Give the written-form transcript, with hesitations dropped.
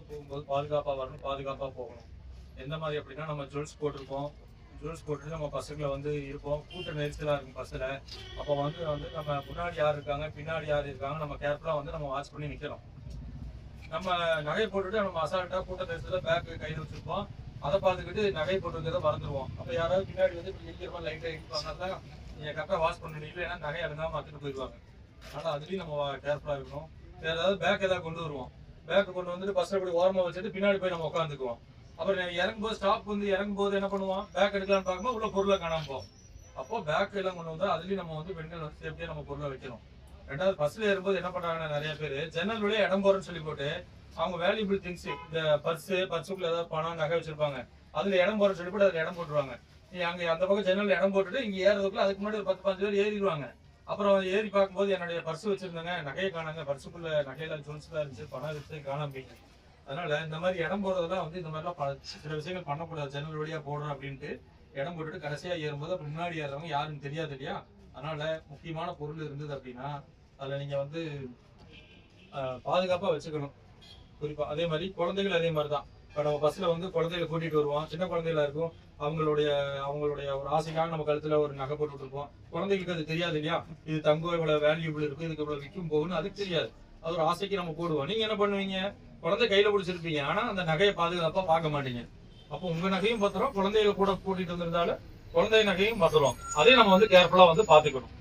போகும்போது பாதுகாப்பா வரணும், பாதுகாப்பா போகணும். எந்த மாதிரி அப்படின்னா, நம்ம ஜுவல்ஸ் போட்டிருப்போம். ஜுவல்ஸ் போட்டுட்டு நம்ம பஸ்ஸுக்குள்ள வந்து இருப்போம். கூட்ட நெரிசலா இருக்கும் பஸ்ஸுல. அப்போ வந்து வந்து நம்ம முன்னாடி யார் இருக்காங்க, பின்னாடி யார் இருக்காங்க, நம்ம கேர்ஃபுல்லா வந்து நம்ம வாட்ச் பண்ணி நிக்கணும். நம்ம நகையை போட்டுட்டு நம்ம அசால்ட்டா கூட்ட நெரிசல்ல பேக் கையில வச்சிருப்போம். அதை பார்த்துக்கிட்டு நகை போட்டுருக்கிறத மறந்துடுவோம். அப்போ யாராவது பின்னாடி வந்து இப்படி இடிக்கிறப்ப லைட்டா இடிப்பாங்கன்னா நீங்க கரெக்டா வாஷ் பண்ணணும். இல்லைன்னா நகை அடங்காம அத்துட்டு போயிடுவாங்க. அதனால அதுலயும் நம்ம கேர்ஃபுல்லா இருக்கணும். வேற ஏதாவது பேக் ஏதாவது கொண்டு வருவோம். பேக் கொண்டு வந்துட்டு பஸ்ல இப்படி ஓரமா வச்சுட்டு பின்னாடி போய் நம்ம உட்காந்துக்குவோம். அப்புறம் இறங்கும்போது ஸ்டாப் வந்து இறங்கும்போது என்ன பண்ணுவோம், பேக் எடுக்கலாம்னு பார்க்கும்போது உள்ள பொருளை காணாம போகும். அப்போ பேக் எல்லாம் கொண்டு வந்தா அதுலயும் நம்ம வந்து பெண்கள் வந்து சேஃப்டியா நம்ம பொருளை வைக்கணும். ரெண்டாவது பஸ்ல ஏறும்போது என்ன பண்றாங்கன்னா நிறைய பேர் ஜன்னல் வழியா இடம் போறேன்னு சொல்லி போட்டு அவங்க வேல்யூபிள் திங்ஸ் இந்த பர்ஸுக்குள்ள ஏதாவது பணம் நகை வச்சிருப்பாங்க. அதுல இடம் போறேன்னு சொல்லி போட்டு அதுல இடம் போட்டுருவாங்க. நீ அங்க அந்த பக்கம் ஜன்னல் இடம் போட்டுட்டு இங்க ஏறதுக்குள்ள அதுக்கு முன்னாடி ஒரு 10-15 பேர் ஏறிடுவாங்க. அப்புறம் ஏறி பார்க்கும்போது என்னுடைய பர்ஸ் வச்சிருந்தாங்க, நகையை காணாங்க, பர்ஸுக்குள்ள நகையில ஜுவல்ஸ் தான் இருந்துச்சு, பணம் இருந்துச்சு, காணாம போயிங்க. அதனால இந்த மாதிரி இடம் போடுறதெல்லாம் வந்து இந்த மாதிரிலாம் சில விஷயங்கள் பண்ணக்கூடாது. ஜன்னல் வழியா போடுறோம் அப்படின்ட்டு இடம் போட்டுட்டு கடைசியா ஏறும்போது அப்ப முன்னாடி ஏறவங்க யாருன்னு தெரியாது இல்லையா? அதனால முக்கியமான பொருள் இருந்தது அப்படின்னா அதுல நீங்க வந்து பாதுகாப்பா வச்சுக்கணும். குறிப்பா அதே மாதிரி குழந்தைகள் அதே மாதிரிதான். இப்போ நம்ம பஸ்ல வந்து குழந்தைகளை கூட்டிட்டு வருவோம். சின்ன குழந்தைகளா இருக்கும். அவங்களுடைய அவங்களுடைய ஒரு ஆசைக்காக நம்ம கழுத்துல ஒரு நகை போட்டு இருப்போம். குழந்தைகளுக்கு அது தெரியாது இல்லையா? இது தங்கம் இவ்வளவு வேல்யூபிள் இருக்கு, இதுக்கு இவ்வளவு விற்கும் போகுன்னு அதுக்கு தெரியாது. அது ஒரு ஆசைக்கு நம்ம போடுவோம். நீங்க என்ன பண்ணுவீங்க? குழந்தை கையில பிடிச்சிருப்பீங்க. ஆனா அந்த நகையை பாதுகாப்பா பார்க்க மாட்டீங்க. அப்போ உங்க நகையும் பத்திரம், குழந்தைகளை கூட கூட்டிட்டு வந்திருந்தாலும் குழந்தை நகையும் பத்திரம். அதே நம்ம வந்து கேர்ஃபுல்லா வந்து பாத்துக்கணும்.